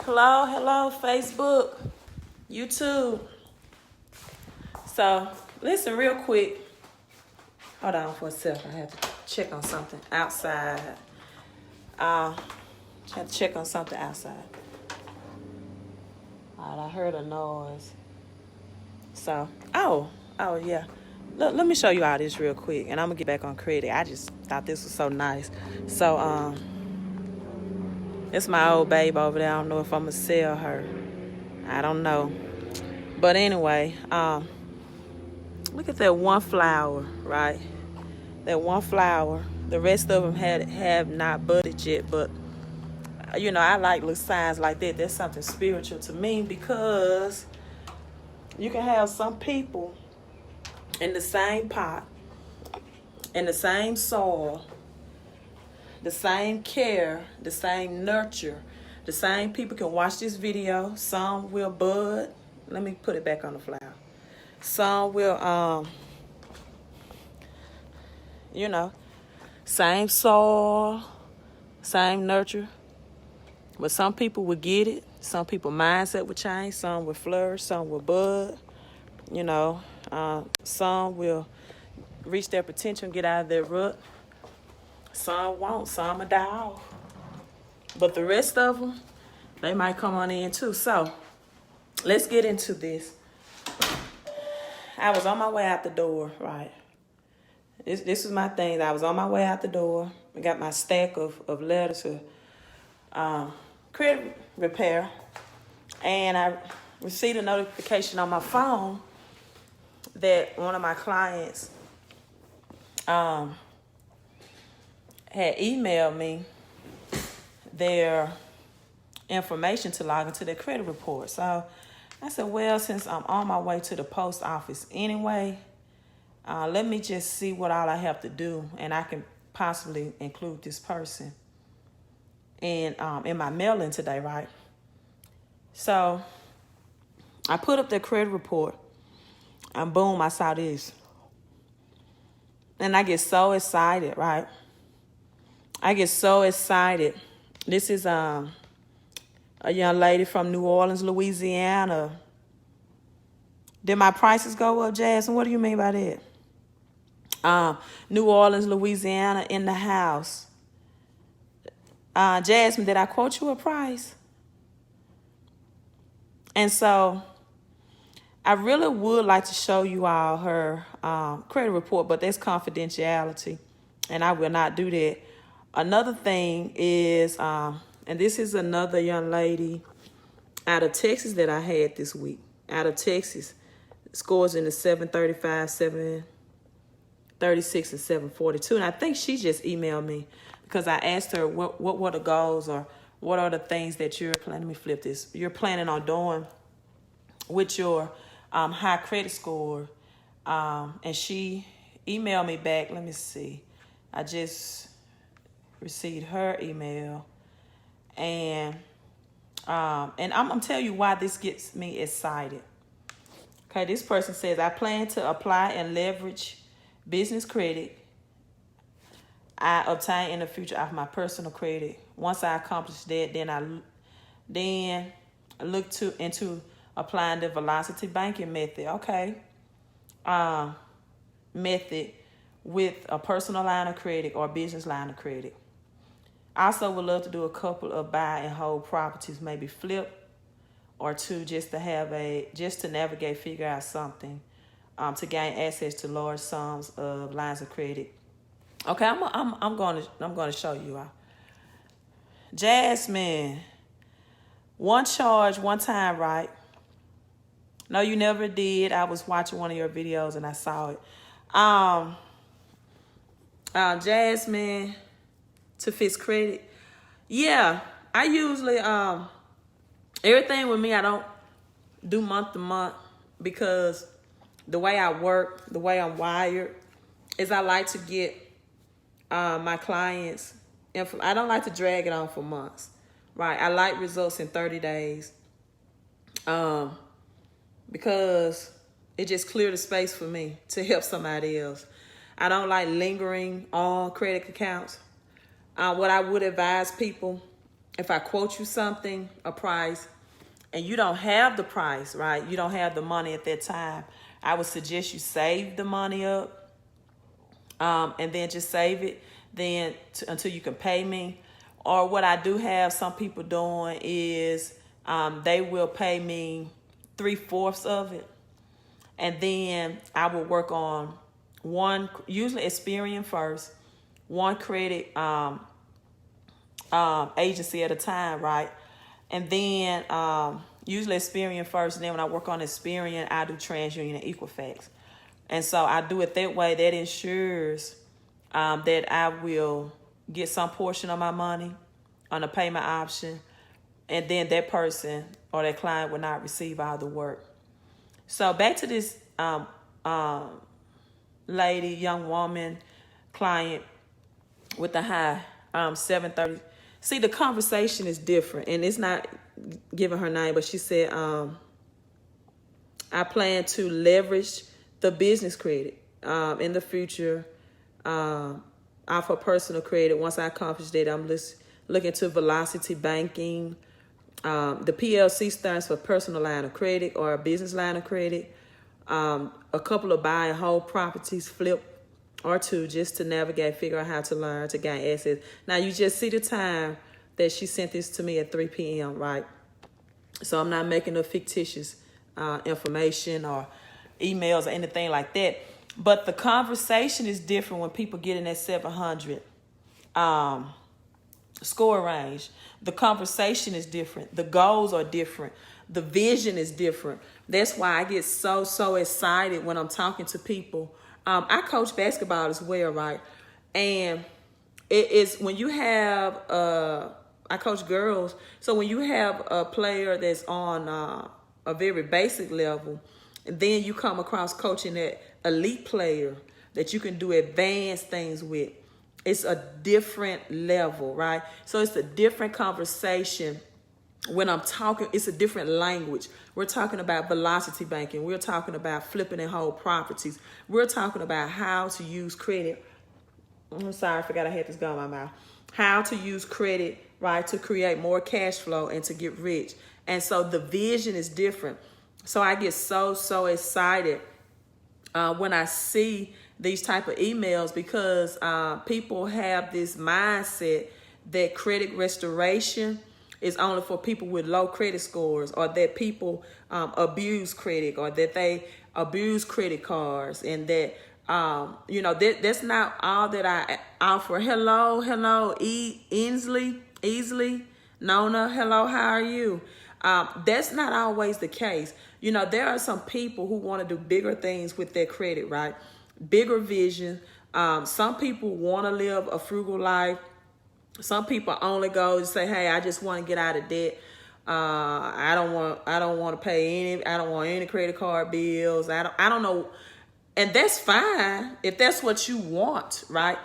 Hello, Facebook, YouTube. So, listen real quick. Hold on for a second. I have to check on something outside. I have to check on something outside. All right, I heard a noise. So, oh, yeah. Let me show you all this real quick, and I'm going to get back on credit. I just thought this was so nice. So, it's my old babe over there. I don't know if I'm going to sell her. I don't know. But anyway, look at that one flower, right? That one flower. The rest of them have not budded yet, but you know, I like little signs like that. That's something spiritual to me, because you can have some people in the same pot, in the same soil, the same care, the same nurture. The same people can watch this video. Some will bud. Let me put it back on the flower. Some will, you know, same soil, same nurture. But some people will get it. Some people's mindset will change. Some will flourish. Some will bud. You know, some will reach their potential and get out of their rut. Some won't. Some will die off. But the rest of them, they might come on in too. So, let's get into this. I was on my way out the door, right? This was my thing. I was on my way out the door. I got my stack of letters for credit repair. And I received a notification on my phone that one of my clients had emailed me their information to log into their credit report. So I said, well, since I'm on my way to the post office anyway, let me just see what all I have to do, and I can possibly include this person in my mailing today, right? So I put up their credit report, and boom, I saw this. And I get so excited, right? I get so excited. This is a young lady from New Orleans, Louisiana. Did my prices go up, Jasmine? What do you mean by that? New Orleans, Louisiana, in the house. Jasmine, did I quote you a price? And so I really would like to show you all her credit report, but there's confidentiality, and I will not do that. Another thing is, and this is another young lady out of Texas that I had this week. Out of Texas, scores in the 735, 736, and 742. And I think she just emailed me because I asked her what were the goals, or what are the things that you're planning. Let me flip this. You're planning on doing with your high credit score. And she emailed me back. Let me see. I just received her email, and I'm gonna tell you why this gets me excited. Okay, this person says, I plan to apply and leverage business credit I obtain in the future off my personal credit. Once I accomplish that, then I look into applying the velocity banking method. Okay, method with a personal line of credit or business line of credit. I also would love to do a couple of buy and hold properties, maybe flip or two, just to navigate, figure out something, to gain access to large sums of lines of credit. Okay, I'm going to show you all. Jasmine, one charge, one time, right? No, you never did. I was watching one of your videos and I saw it. Jasmine, to fix credit. Yeah, I usually, everything with me, I don't do month to month, because the way I work, the way I'm wired, is I like to get my clients, I don't like to drag it on for months, right? I like results in 30 days, because it just cleared the space for me to help somebody else. I don't like lingering on credit accounts. What I would advise people if I quote you something, a price, and you don't have the price, right? You don't have the money at that time. I would suggest you save the money up, and then just save it then until you can pay me. Or what I do have some people doing is they will pay me 3/4 of it. And then I will work on one, usually Experian first, one credit agency at a time, right? And then usually Experian first. And then when I work on Experian, I do TransUnion and Equifax. And so I do it that way. That ensures that I will get some portion of my money on a payment option. And then that person or that client will not receive all the work. So back to this lady, young woman, client with the high 730. See, the conversation is different, and it's not giving her name, but she said, I plan to leverage the business credit in the future offer personal credit. Once I accomplish that, I'm looking to velocity banking. The PLC stands for personal line of credit or a business line of credit. A couple of buy and hold properties, flip or two, just to navigate, figure out how to learn to gain access. Now, you just see the time that she sent this to me at 3 p.m., right? So I'm not making a fictitious information or emails or anything like that. But the conversation is different when people get in that 700 score range. The conversation is different. The goals are different. The vision is different. That's why I get so excited when I'm talking to people. I coach basketball as well, right? And it is when you have, I coach girls. So when you have a player that's on a very basic level, and then you come across coaching that elite player that you can do advanced things with, it's a different level, right? So it's a different conversation. When I'm talking, it's a different language. We're talking about velocity banking. We're talking about flipping and hold properties. We're talking about how to use credit. I'm sorry, I forgot I had this gum in my mouth. How to use credit, right, to create more cash flow and to get rich. And so the vision is different. So I get so excited when I see these type of emails, because people have this mindset that credit restoration is only for people with low credit scores, or that people abuse credit, or that they abuse credit cards, and that that's not all that I offer. Hello, Easley, Nona, hello, how are you? That's not always the case. There are some people who want to do bigger things with their credit, right? Bigger vision. Some people want to live a frugal life. Some people only go and say, "Hey, I just want to get out of debt. I don't want to pay any. I don't want any credit card bills. I don't know." And that's fine if that's what you want, right?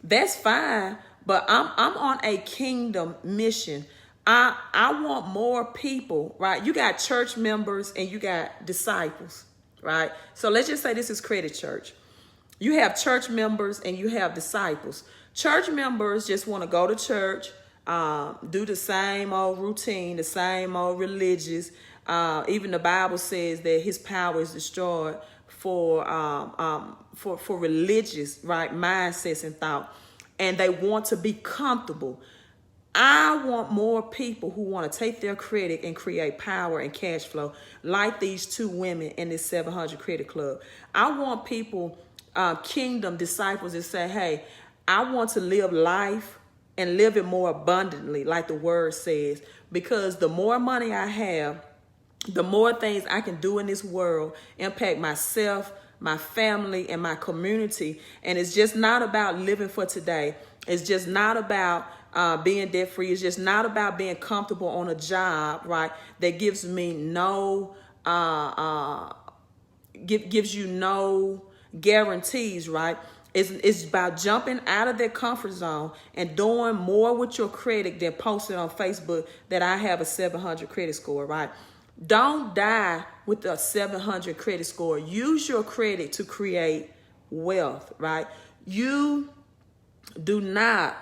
That's fine. But I'm on a kingdom mission. I want more people, right? You got church members and you got disciples, right? So let's just say this is Credit Church. You have church members and you have disciples. Church members just want to go to church, do the same old routine, the same old religious. Even the Bible says that his power is destroyed for religious, right, mindsets and thought. And they want to be comfortable. I want more people who want to take their credit and create power and cash flow, like these two women in this 700 Credit Club. I want people, kingdom disciples, that say, hey, I want to live life and live it more abundantly, like the word says, because the more money I have, the more things I can do in this world, impact myself, my family, and my community. And it's just not about living for today. It's just not about being debt free. It's just not about being comfortable on a job, right, that gives me no gives you no guarantees, right? It's about jumping out of that comfort zone and doing more with your credit than posting on Facebook that I have a 700 credit score, right? Don't die with a 700 credit score. Use your credit to create wealth, right? You do not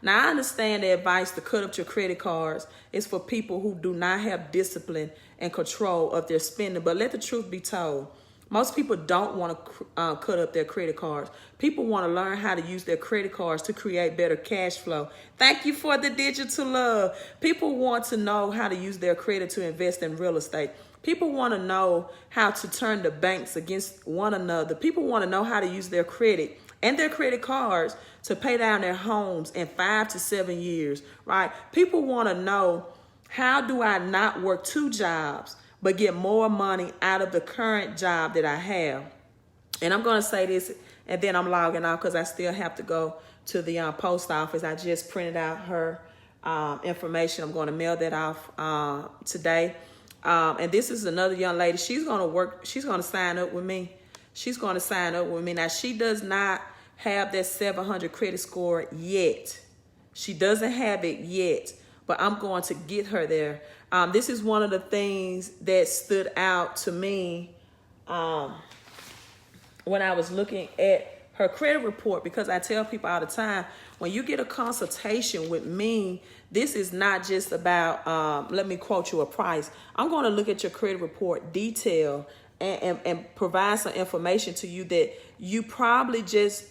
Now, I understand the advice to cut up your credit cards is for people who do not have discipline and control of their spending. But let the truth be told. Most people don't want to cut up their credit cards. People want to learn how to use their credit cards to create better cash flow. Thank you for the digital love. People want to know how to use their credit to invest in real estate. People want to know how to turn the banks against one another. People want to know how to use their credit and their credit cards to pay down their homes in 5 to 7 years, right? People want to know, how do I not work 2 jobs but get more money out of the current job that I have? And I'm going to say this, and then I'm logging off because I still have to go to the post office. I just printed out her information. I'm going to mail that off today. And this is another young lady. She's going to work. She's going to sign up with me. She's going to sign up with me. Now, she does not have that 700 credit score yet. She doesn't have it yet, but I'm going to get her there. This is one of the things that stood out to me when I was looking at her credit report, because I tell people all the time, when you get a consultation with me, this is not just about, let me quote you a price. I'm going to look at your credit report detail and provide some information to you that you probably just,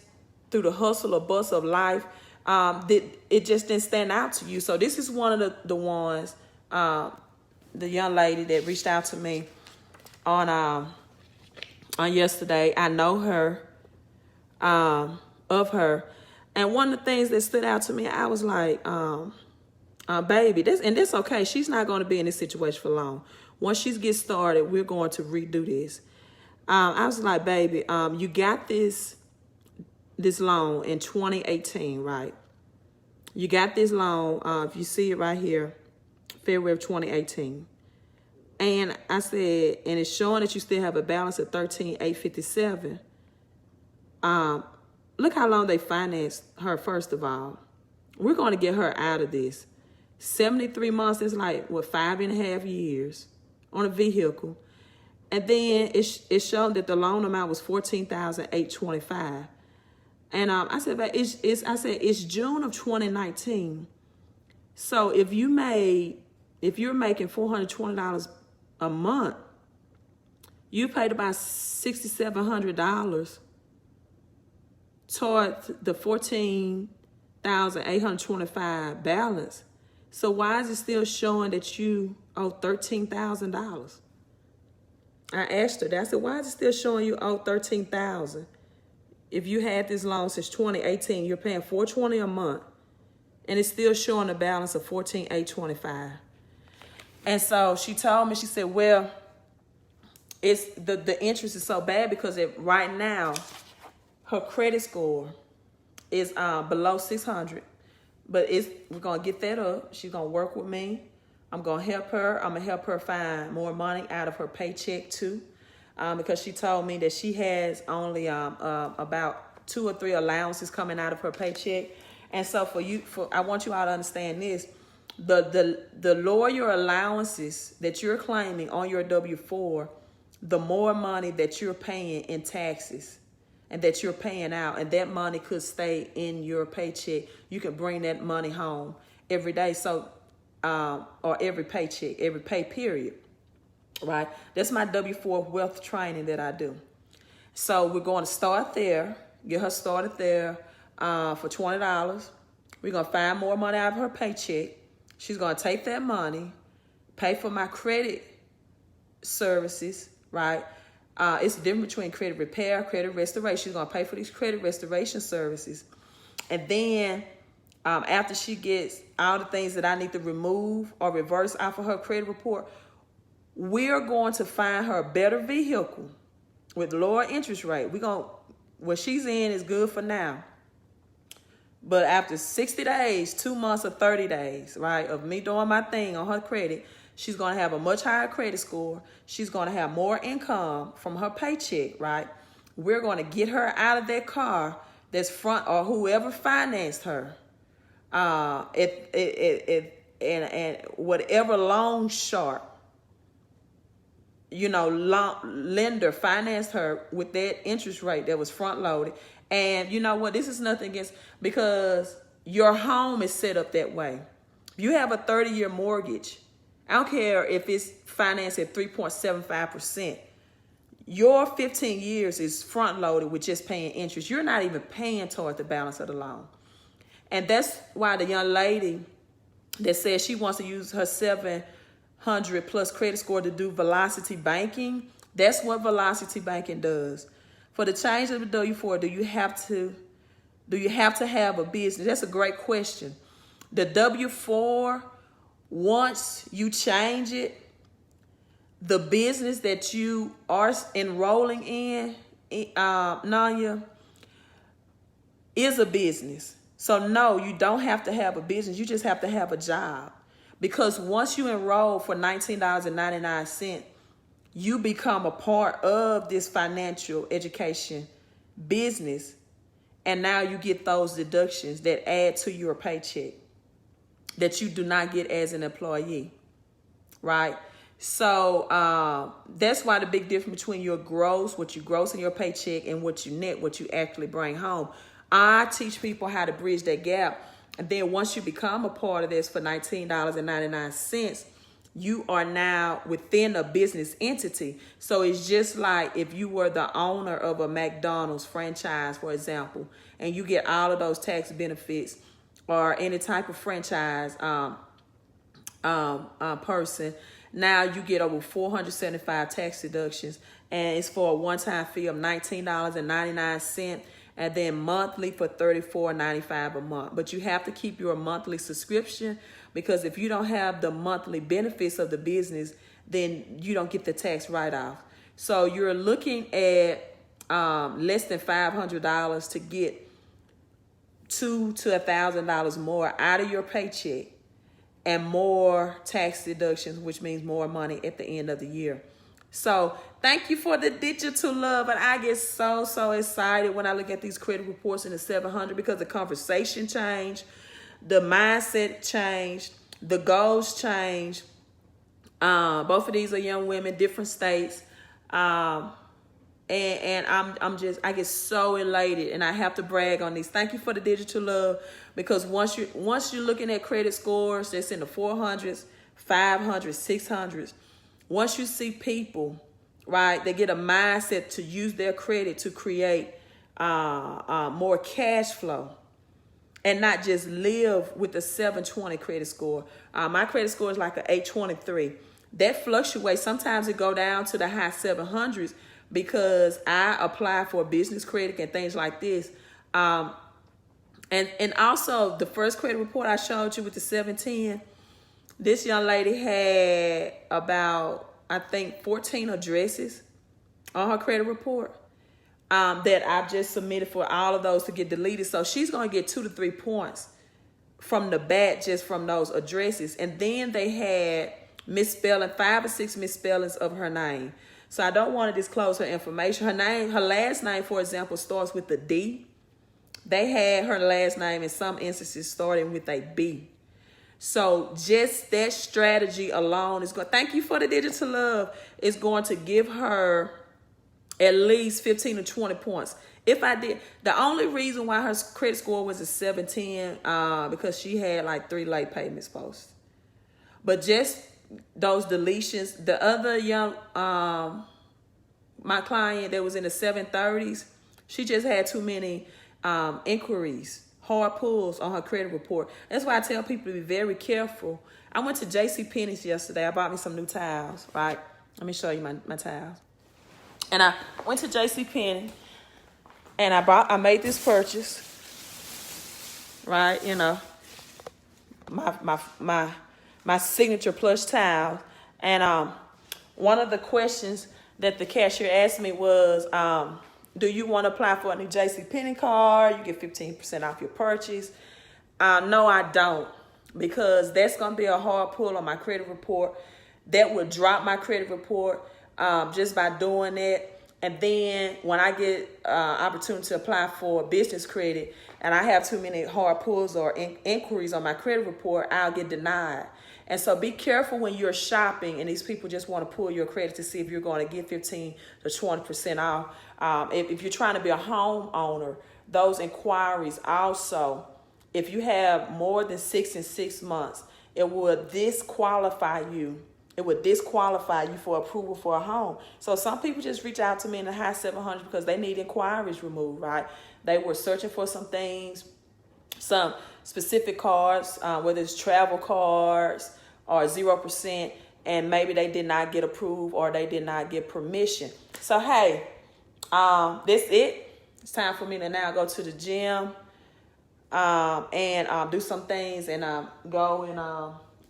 through the hustle or bustle of life, that it just didn't stand out to you. So this is one of the ones, the young lady that reached out to me on yesterday. I know her, of her. And one of the things that stood out to me, I was like, baby, that's okay. She's not going to be in this situation for long. Once she gets started, we're going to redo this. I was like, baby, you got this loan in 2018, right? You got this loan, if you see it right here, February of 2018. And I said, and it's showing that you still have a balance of $13,857. Look how long they financed her, first of all. We're going to get her out of this. 73 months is like, what, 5.5 years on a vehicle. And then it showed that the loan amount was $14,825. And I said, but it's June of 2019. So if you're making $420 a month, you paid about $6,700 toward the $14,825 balance. So why is it still showing that you owe $13,000? I asked her that. I said, why is it still showing you owe $13,000? If you had this loan since 2018, you're paying $420 a month, and it's still showing a balance of $14,825. And so she told me, she said, well, it's the interest is so bad because right now her credit score is below 600. But we're going to get that up. She's going to work with me. I'm going to help her. I'm going to help her find more money out of her paycheck too. Because she told me that she has only about 2 or 3 allowances coming out of her paycheck. And so I want you all to understand this. The lower your allowances that you're claiming on your W-4, the more money that you're paying in taxes and that you're paying out. And that money could stay in your paycheck. You can bring that money home every day. So, or every paycheck, every pay period. Right? That's my W-4 wealth training that I do. So we're going to start there, get her started there for $20. We're going to find more money out of her paycheck. She's going to take that money, pay for my credit services, right? It's the difference between credit repair, credit restoration. She's going to pay for these credit restoration services. And then after she gets all the things that I need to remove or reverse off of her credit report, we're going to find her a better vehicle with lower interest rate. What she's in is good for now. But after 60 days, 2 months or 30 days, right, of me doing my thing on her credit, she's going to have a much higher credit score. She's going to have more income from her paycheck, right? We're going to get her out of that car that's front, or whoever financed her. And whatever loan shark, lender financed her with that interest rate that was front loaded. And you know what? This is nothing against, because your home is set up that way. You have a 30-year mortgage. I don't care if it's financed at 3.75%. Your 15 years is front loaded with just paying interest. You're not even paying toward the balance of the loan. And that's why the young lady that says she wants to use her 700 plus credit score to do velocity banking, that's what velocity banking does. For the change of the W-4, do you have to have a business? That's a great question. The W-4, once you change it, the business that you are enrolling in, Nanya, is a business. So no, you don't have to have a business. You just have to have a job. Because once you enroll for $19.99, you become a part of this financial education business. And now you get those deductions that add to your paycheck that you do not get as an employee, right? So that's why the big difference between your gross, what you gross in your paycheck, and what you net, what you actually bring home. I teach people how to bridge that gap. And then once you become a part of this for $19.99, you are now within a business entity. So it's just like if you were the owner of a McDonald's franchise, for example, and you get all of those tax benefits, or any type of franchise person, now you get over 475 tax deductions, and it's for a one-time fee of $19.99, and then monthly for $34.95 a month. But you have to keep your monthly subscription, because if you don't have the monthly benefits of the business, then you don't get the tax write-off. So you're looking at less than $500 to get $2,000 to $1,000 more out of your paycheck, and more tax deductions, which means more money at the end of the year. So thank you for the digital love. And I get so excited when I look at these credit reports in the 700, because the conversation changed, the mindset changed, the goals changed. Both of these are young women, different states. And I get so elated, and I have to brag on these. Thank you for the digital love, because once you're looking at credit scores that's in the 400s, 500s, 600s, once you see people, right, they get a mindset to use their credit to create more cash flow, and not just live with a 720 credit score. My credit score is like an 823. That fluctuates. Sometimes it go down to the high 700s, because I apply for business credit and things like this. And also the first credit report I showed you with the 710, this young lady had about, I think, 14 addresses on her credit report that I've just submitted for all of those to get deleted. So she's going to get 2 to 3 points from the bat just from those addresses. And then they had misspelling, 5 or 6 misspellings of her name. So I don't want to disclose her information. Her last name, for example, starts with a D. They had her last name in some instances starting with a B. So just that strategy alone is going, thank you for the digital love, is going to give her at least 15 to 20 points. If I did, the only reason why her credit score was a 710, because she had like 3 late payments posted. But just those deletions, the other young, my client that was in the 730s, she just had too many inquiries, hard pulls on her credit report. That's why I tell people to be very careful. I went to JCPenney's yesterday. I bought me some new towels, right? Let me show you my towels. And I went to JCPenney, and I made this purchase, right? You know, my signature plush towel. And one of the questions that the cashier asked me was, do you want to apply for a new JCPenney card? You get 15% off your purchase. No, I don't, because that's going to be a hard pull on my credit report. That would drop my credit report just by doing that. And then when I get opportunity to apply for business credit and I have too many hard pulls or inquiries on my credit report, I'll get denied. And so be careful when you're shopping and these people just want to pull your credit to see if you're going to get 15 to 20% off. If you're trying to be a homeowner, those inquiries also if you have more than 6 in 6 months, it would disqualify you. It would disqualify you for approval for a home. So some people just reach out to me in the high 700s because they need inquiries removed, right? They were searching for some things, some specific cards, whether it's travel cards or 0%, and maybe they did not get approved or they did not get permission. So, hey, that's it. It's time for me to now go to the gym and do some things and go and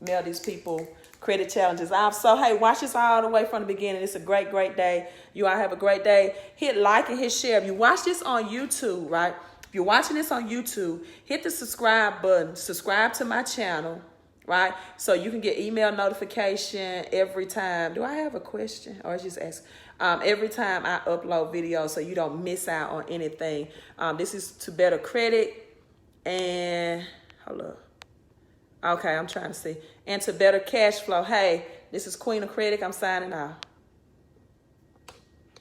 mail these people credit challenges off. So, hey, watch this all the way from the beginning. It's a great, great day. You all have a great day. Hit like and hit share. If you watch this on YouTube, right? If you're watching this on YouTube, hit the subscribe button. Subscribe to my channel, right? So you can get email notification every time. Do I have a question? Or just ask? Every time I upload videos so you don't miss out on anything. This is to better credit and, hold up. Okay, I'm trying to see. And to better cash flow. Hey, this is Queen of Credit. I'm signing out.